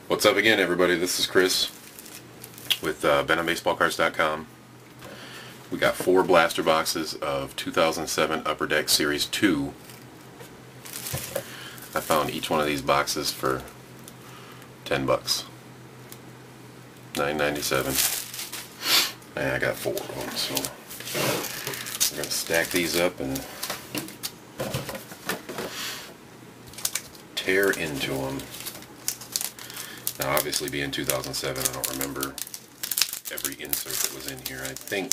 What's up again, everybody? This is Chris with BenonBaseballCards.com. We got 4 blaster boxes of 2007 Upper Deck Series 2. I found each one of these boxes for 10 bucks. $9.97. And I got 4 of them, so we're going to stack these up and tear into them. Now, obviously, being 2007, I don't remember every insert that was in here. I think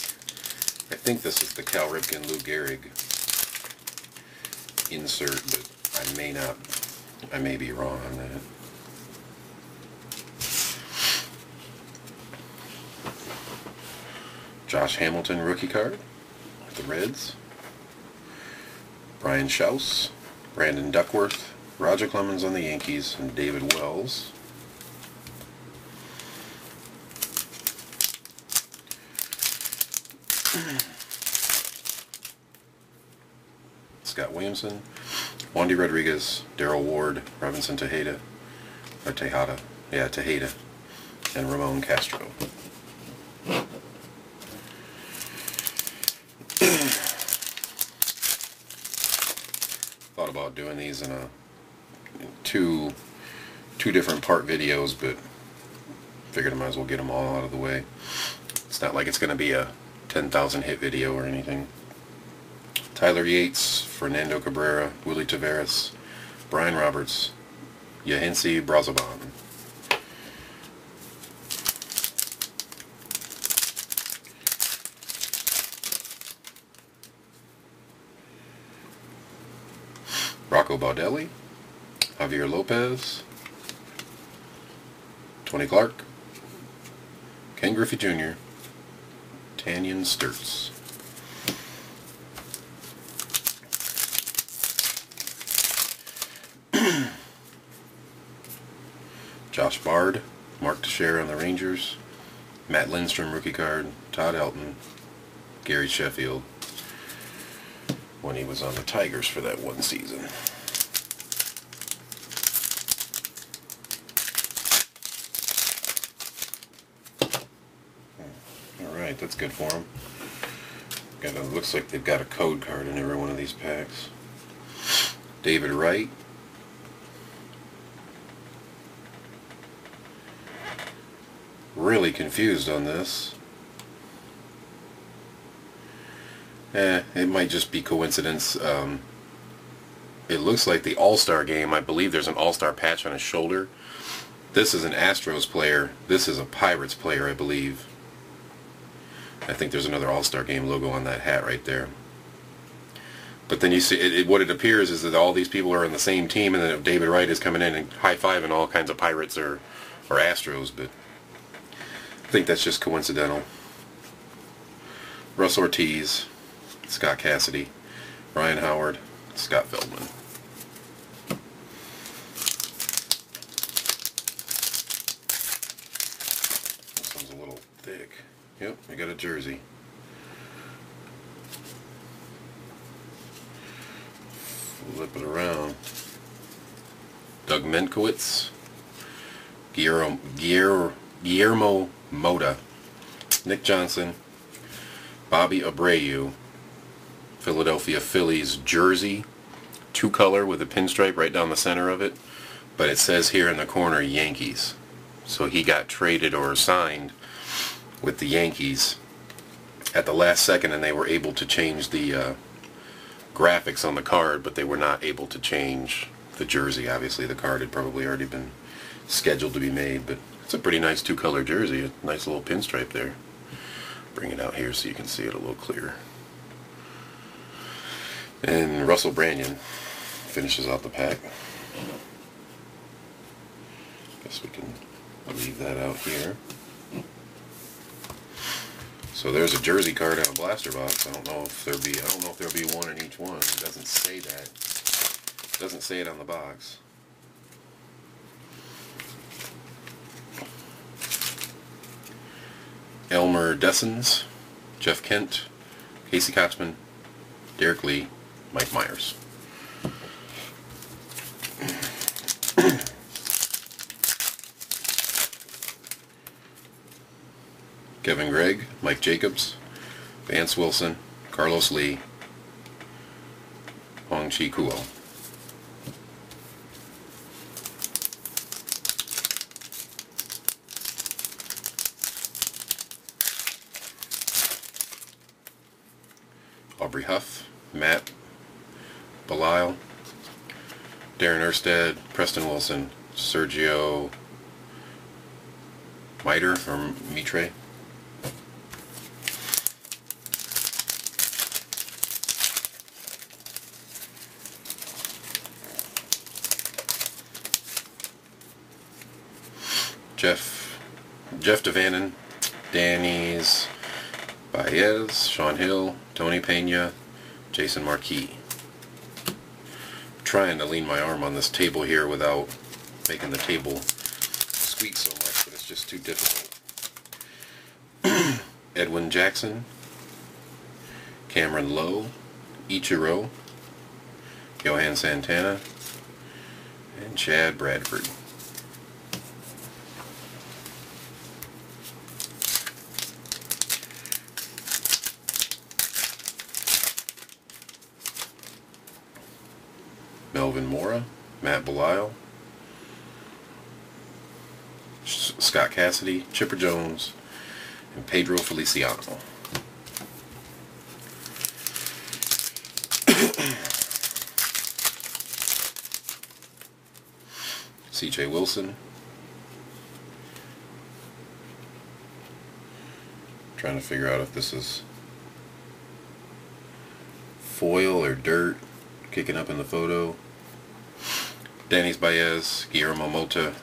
this is the Cal Ripken Lou Gehrig insert, but I may be wrong on that. Josh Hamilton rookie card with the Reds. Brian Schaus, Brandon Duckworth, Roger Clemens on the Yankees, and David Wells. Scott Williamson, Wandy Rodriguez, Darrell Ward, Robinson Tejeda, Tejeda, and Ramon Castro. Thought about doing these in two different part videos, but figured I might as well get them all out of the way. It's not like it's going to be a 10,000 hit video or anything. Tyler Yates, Fernando Cabrera, Willie Taveras, Brian Roberts, Yohensy Brazoban. Rocco Baldelli, Javier Lopez, Tony Clark, Ken Griffey Jr., Tanyan Sturtz. Josh Bard, Mark Teixeira on the Rangers, Matt Lindstrom rookie card, Todd Helton, Gary Sheffield when he was on the Tigers for that one season. Alright, that's good for him. Looks like they've got a code card in every one of these packs. David Wright, really confused on this. It might just be coincidence. It looks like the All-Star game. I believe there's an All-Star patch on his shoulder. This is an Astros player. This is a Pirates player, I believe. I think there's another All-Star game logo on that hat right there. But then you see, what it appears is that all these people are on the same team, and then David Wright is coming in and high-fiving all kinds of Pirates or Astros, but I think that's just coincidental. Russ Ortiz, Scott Cassidy, Ryan Howard, Scott Feldman. This one's a little thick. Yep, I got a jersey. Flip it around. Doug Menkowitz, Guillermo Mota, Nick Johnson, Bobby Abreu, Philadelphia Phillies jersey, 2-color with a pinstripe right down the center of it, but it says here in the corner Yankees. So he got traded or signed with the Yankees at the last second, and they were able to change the graphics on the card, but they were not able to change the jersey. Obviously the card had probably already been scheduled to be made, but it's a pretty nice 2-color jersey. A nice little pinstripe there. Bring it out here so you can see it a little clearer. And Russell Branyan finishes out the pack. Guess we can leave that out here. So there's a jersey card and a blaster box. I don't know if there'll be one in each one. It doesn't say that. It doesn't say it on the box. Elmer Dessens, Jeff Kent, Casey Kotzman, Derek Lee, Mike Myers. Kevin Gregg, Mike Jacobs, Vance Wilson, Carlos Lee, Hong-Chi Kuo. Aubrey Huff, Matt Belisle, Darren Erstad, Preston Wilson, Sergio Mitre or Mitre. Jeff Devannon, Danny's Baez, Sean Hill, Tony Pena, Jason Marquis. I'm trying to lean my arm on this table here without making the table squeak so much, but it's just too difficult. Edwin Jackson, Cameron Lowe, Ichiro, Johan Santana, and Chad Bradford. Melvin Mora, Matt Belisle, Scott Cassidy, Chipper Jones, and Pedro Feliciano. CJ Wilson. Trying to figure out if this is foil or dirt kicking up in the photo. Danny's Baez, Guillermo Mota,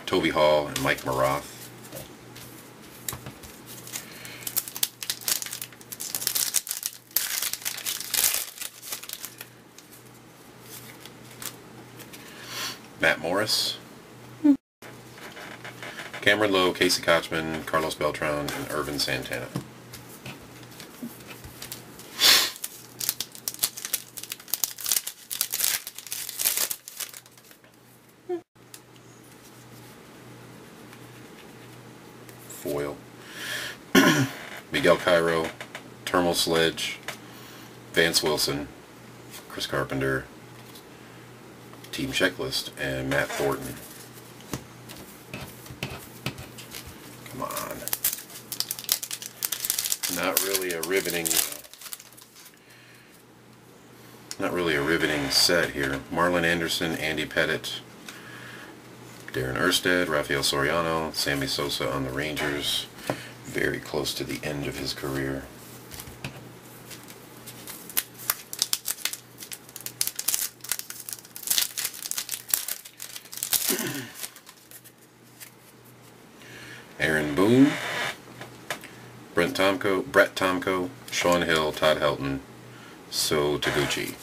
Toby Hall, and Mike Maroth. Matt Morris, Cameron Lowe, Casey Kochman, Carlos Beltran, and Irvin Santana. Foil. Miguel Cairo, Termal Sledge, Vance Wilson, Chris Carpenter, Team Checklist, and Matt Thornton. Come on. Not really a riveting set here. Marlon Anderson, Andy Pettit, Darren Erstad, Rafael Soriano, Sammy Sosa on the Rangers. Very close to the end of his career. Aaron Boone, Brett Tomko, Sean Hill, Todd Helton, So Taguchi.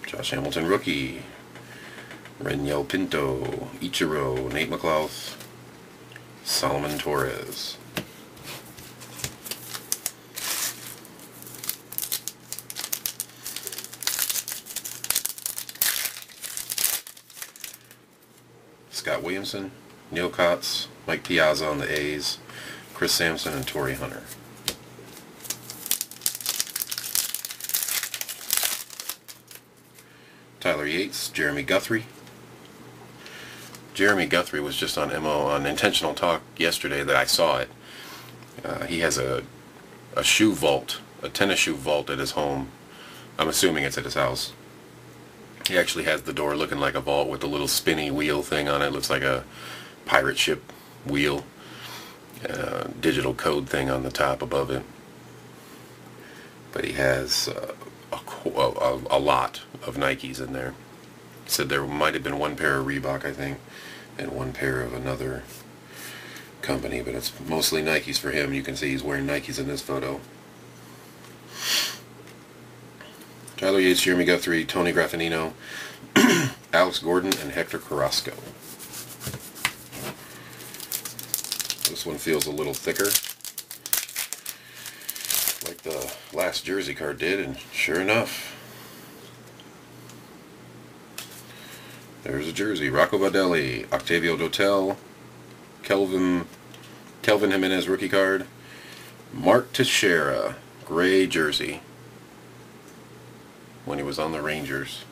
Josh Hamilton rookie, Renyel Pinto, Ichiro, Nate McLouth, Solomon Torres. Scott Williamson, Neil Kotz, Mike Piazza on the A's, Chris Sampson, and Torrey Hunter. Tyler Yates, Jeremy Guthrie. Jeremy Guthrie was just on Intentional Talk yesterday that I saw it. He has a shoe vault, a tennis shoe vault at his home. I'm assuming it's at his house. He actually has the door looking like a vault with a little spinny wheel thing on it. Looks like a pirate ship wheel. Digital code thing on the top above it. But he has a lot of Nikes in there. He said there might have been one pair of Reebok, I think, and one pair of another company, but it's mostly Nikes for him. You can see he's wearing Nikes in this photo. Tyler Yates, Jeremy Guthrie, Tony Graffinino, Alex Gordon, and Hector Carrasco. This one feels a little thicker, like the last jersey card did, and sure enough, there's a jersey. Rocco Baldelli, Octavio Dotel, Kelvin Jimenez rookie card, Mark Teixeira, gray jersey when he was on the Rangers.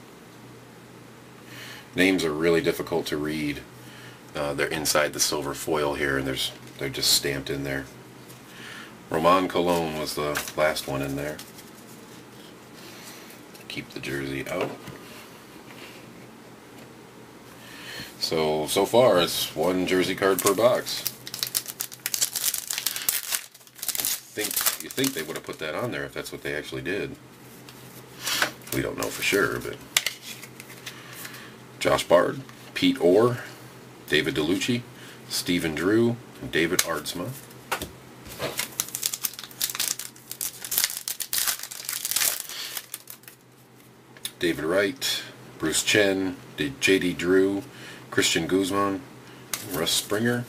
Names are really difficult to read. They're inside the silver foil here, and they're just stamped in there. Roman Colon was the last one in there. Keep the jersey out. So far it's one jersey card per box. You think they would have put that on there if that's what they actually did. We don't know for sure, but Josh Bard, Pete Orr, David DeLucci, Stephen Drew, and David Aardsma. David Wright, Bruce Chen, J.D. Drew, Christian Guzman, Russ Springer.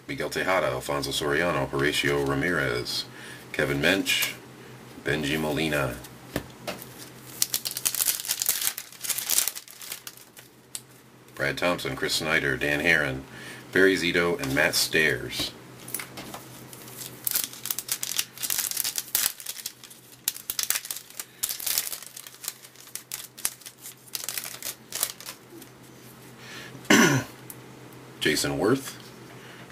Miguel Tejada, Alfonso Soriano, Horacio Ramirez, Kevin Mench, Benji Molina. Brad Thompson, Chris Snyder, Dan Herron, Barry Zito, and Matt Stairs. Jason Worth,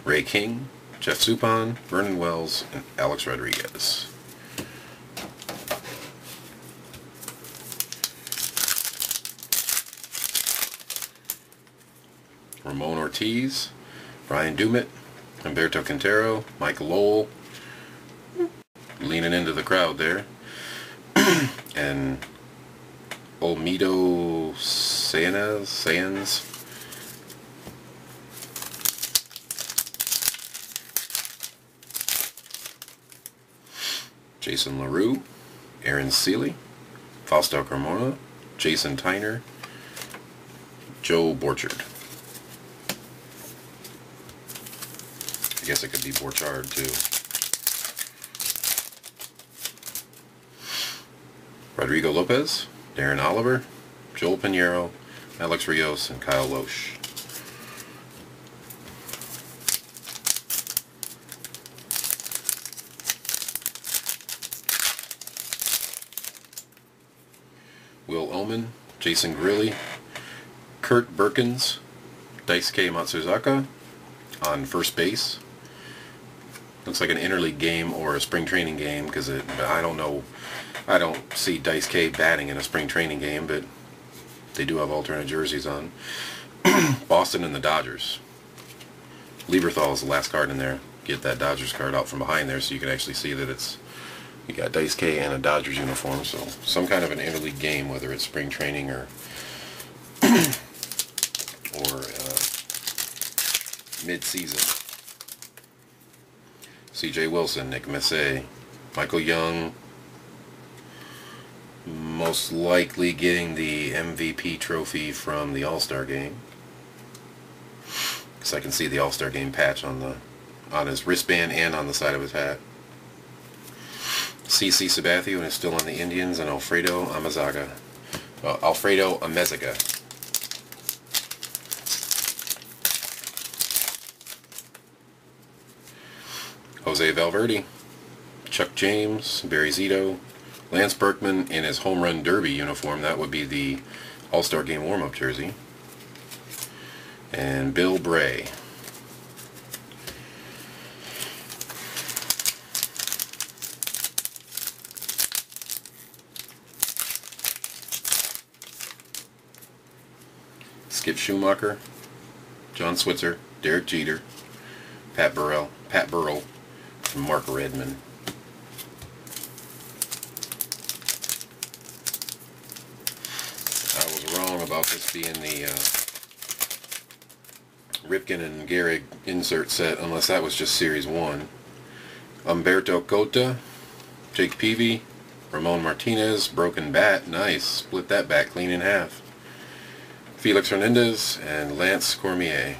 Ray King, Jeff Suppan, Vernon Wells, and Alex Rodriguez. Ramon Ortiz, Brian Dumit, Humberto Quintero, Mike Lowell, leaning into the crowd there, and Olmedo Sanz. Jason LaRue, Aaron Seeley, Fausto Carmona, Jason Tyner, Joe Borchard. I guess it could be Borchard too. Rodrigo Lopez, Darren Oliver, Joel Pinheiro, Alex Rios, and Kyle Loesch. Will Omen, Jason Grilli, Kurt Berkins, Daisuke Matsuzaka on first base. Looks like an interleague game or a spring training game, because I don't know. I don't see Daisuke batting in a spring training game, but they do have alternate jerseys on. Boston and the Dodgers. Lieberthal is the last card in there. Get that Dodgers card out from behind there so you can actually see that it's, you got Daisuke and a Dodgers uniform, so some kind of an interleague game, whether it's spring training or mid-season. C.J. Wilson, Nick Messier, Michael Young, most likely getting the MVP trophy from the All-Star game, because I can see the All-Star game patch on his wristband and on the side of his hat. C.C. Sabathia, and is still on the Indians, and Alfredo Amezaga. Jose Valverde, Chuck James, Barry Zito, Lance Berkman in his Home Run Derby uniform. That would be the All-Star Game warm-up jersey. And Bill Bray. Skip Schumacher, John Switzer, Derek Jeter, Pat Burrell, and Mark Redmond. I was wrong about this being the Ripken and Gehrig insert set, unless that was just Series 1. Humberto Cota, Jake Peavy, Ramon Martinez, broken bat, nice, split that bat clean in half. Felix Hernandez and Lance Cormier.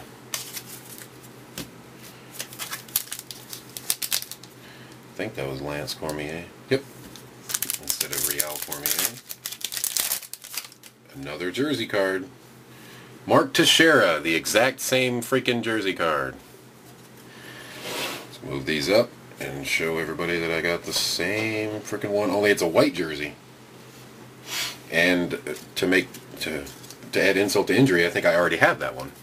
think that was Lance Cormier. Yep. Instead of Real Cormier. Another jersey card. Mark Teixeira, the exact same freaking jersey card. Let's move these up and show everybody that I got the same freaking one, only it's a white jersey. And to add insult to injury, I think I already have that one.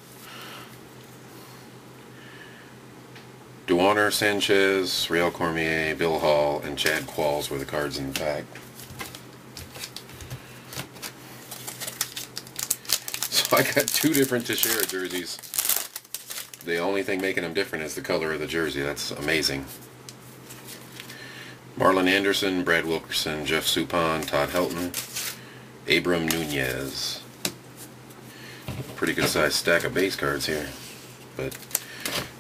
Duaner, Sanchez, Real Cormier, Bill Hall, and Chad Qualls were the cards in the pack. So I got two different Teixeira jerseys. The only thing making them different is the color of the jersey. That's amazing. Marlon Anderson, Brad Wilkerson, Jeff Suppan, Todd Helton, Abram Nunez. Pretty good sized stack of base cards here. But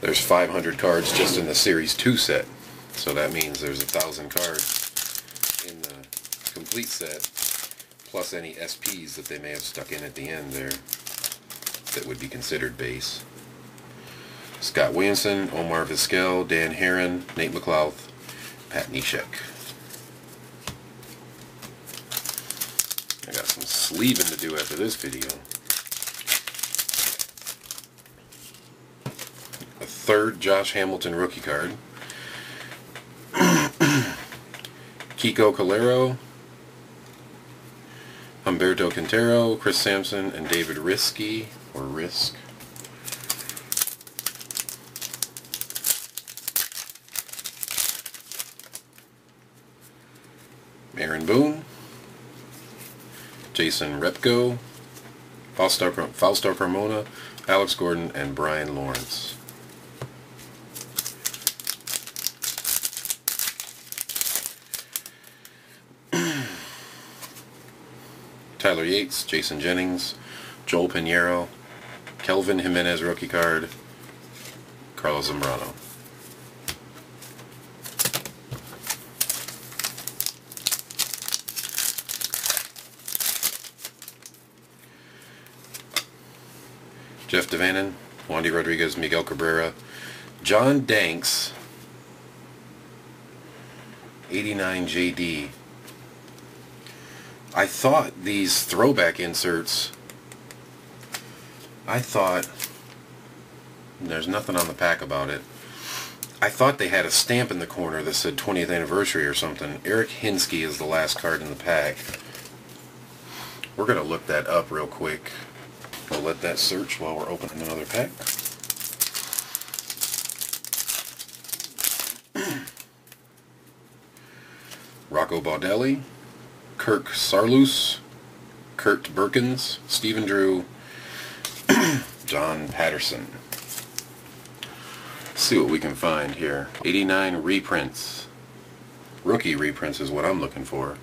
there's 500 cards just in the Series 2 set. So that means there's 1,000 cards in the complete set, plus any SPs that they may have stuck in at the end there that would be considered base. Scott Williamson, Omar Vizquel, Dan Heron, Nate McLouth, Pat Neshek. I got some sleeving to do after this video. A third Josh Hamilton rookie card. Kiko Calero, Humberto Quintero, Chris Sampson, and David Riske, or Risk. Aaron Boone, Jason Repko, Fausto Carmona, Alex Gordon, and Brian Lawrence. Tyler Yates, Jason Jennings, Joel Pinheiro, Kelvin Jimenez rookie card, Carlos Zambrano. Jeff Devannon, Wandy Rodriguez, Miguel Cabrera, John Danks, 89 JD. I thought these throwback inserts, there's nothing on the pack about it, I thought they had a stamp in the corner that said 20th anniversary or something. Eric Hinske is the last card in the pack. We're going to look that up real quick. We'll let that search while we're opening another pack. Rocco Baldelli, Kirk Saarloos, Kurt Berkins, Stephen Drew, John Patterson. Let's see what we can find here. 89 reprints. Rookie reprints is what I'm looking for.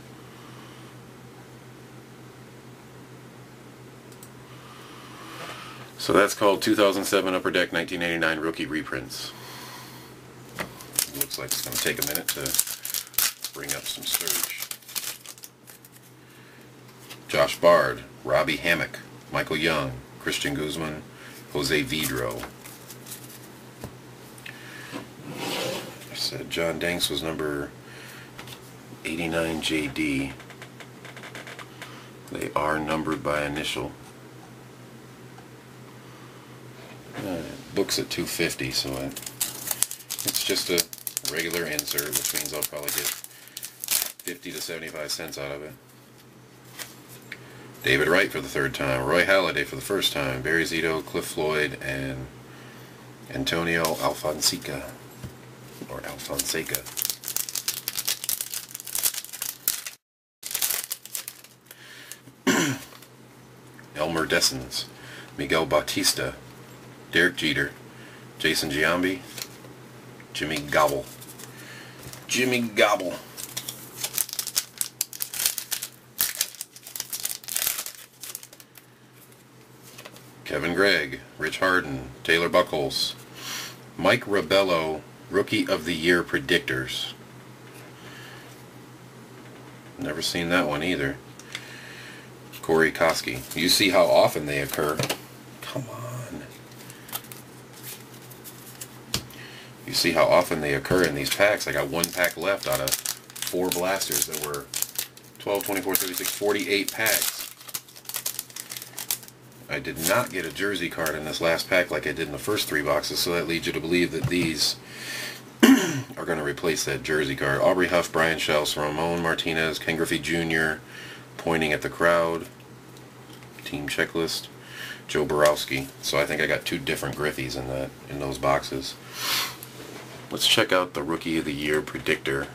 So that's called 2007 Upper Deck 1989 Rookie Reprints. Looks like it's going to take a minute to bring up some search. Josh Bard, Robbie Hammock, Michael Young, Christian Guzman, Jose Vidro. I said John Danks was number 89 JD. They are numbered by initial. Book's at $2.50, so it's just a regular insert, which means I'll probably get 50 to 75 cents out of it. David Wright for the third time, Roy Halladay for the first time, Barry Zito, Cliff Floyd, and Antonio Alfonseca, or Alfonseca. Elmer Dessens, Miguel Bautista, Derek Jeter, Jason Giambi, Jimmy Gobble. Jimmy Gobble. Kevin Gregg, Rich Harden, Taylor Buckles, Mike Rabello, Rookie of the Year Predictors. Never seen that one either. Corey Koski. You see how often they occur. Come on. You see how often they occur in these packs. I got one pack left out of 4 blasters that were 12, 24, 36, 48 packs. I did not get a jersey card in this last pack like I did in the first 3 boxes, so that leads you to believe that these are going to replace that jersey card. Aubrey Huff, Brian Shells, Ramon Martinez, Ken Griffey Jr., pointing at the crowd, team checklist, Joe Borowski. So I think I got 2 different Griffeys in those boxes. Let's check out the Rookie of the Year predictor.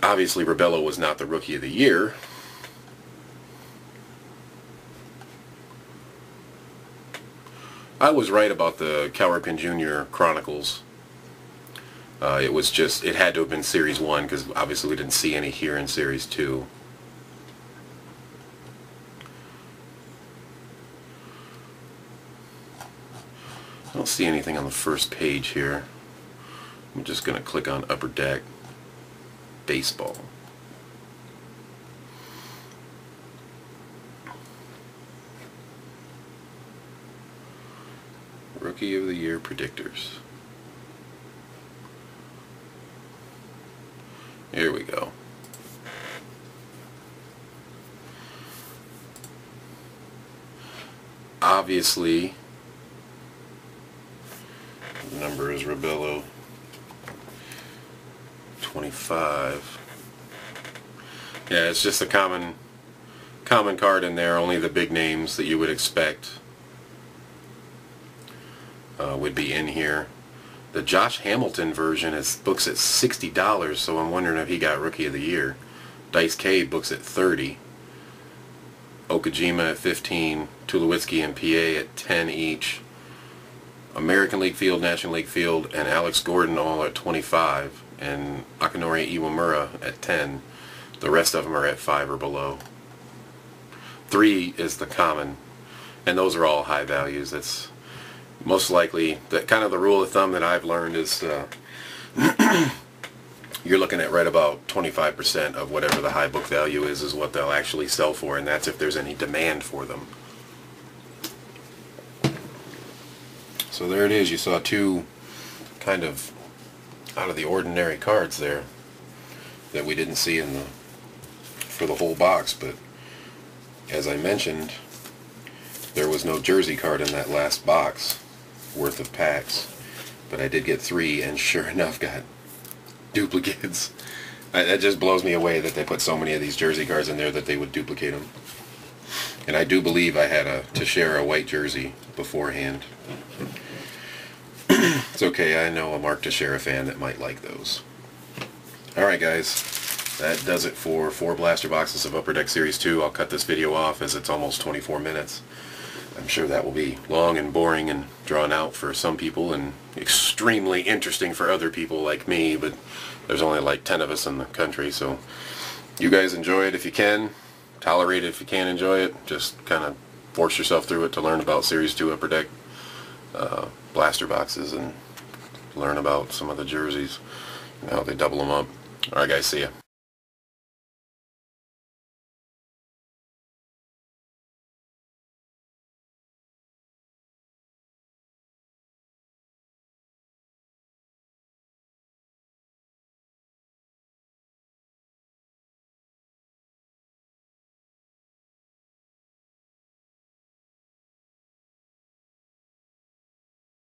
Obviously, Rebello was not the Rookie of the Year. I was right about the Cal Ripken Jr. Chronicles. It had to have been Series 1 because obviously we didn't see any here in Series 2. I don't see anything on the first page here. I'm just going to click on Upper Deck Baseball. Rookie of the Year predictors. Here we go. Obviously, the number is Rebello 25. Yeah, it's just a common card in there. Only the big names that you would expect would be in here. The Josh Hamilton version books at $60, so I'm wondering if he got Rookie of the Year. Dice K books at $30. Okajima at $15. Tulowitzki and PA at $10 each. American League Field, National League Field, and Alex Gordon all at $25. And Akinori Iwamura at $10. The rest of them are at $5 or below. 3 is the common, and those are all high values. That's most likely kind of the rule of thumb that I've learned is you're looking at right about 25% of whatever the high book value is what they'll actually sell for, and that's if there's any demand for them. So there it is. You saw 2 kind of out of the ordinary cards there that we didn't see for the whole box, but as I mentioned, there was no jersey card in that last box worth of packs, but I did get 3, and sure enough got duplicates. That just blows me away that they put so many of these jersey cards in there that they would duplicate them. And I do believe I had a Teixeira white jersey beforehand. It's okay, I know a Mark Teixeira fan that might like those. Alright guys, that does it for 4 blaster boxes of Upper Deck Series 2. I'll cut this video off as it's almost 24 minutes. I'm sure that will be long and boring and drawn out for some people and extremely interesting for other people like me, but there's only like 10 of us in the country, so you guys enjoy it if you can. Tolerate it if you can't enjoy it. Just kind of force yourself through it to learn about Series 2 Upper Deck blaster boxes and learn about some of the jerseys and how they double them up. Alright guys, see ya.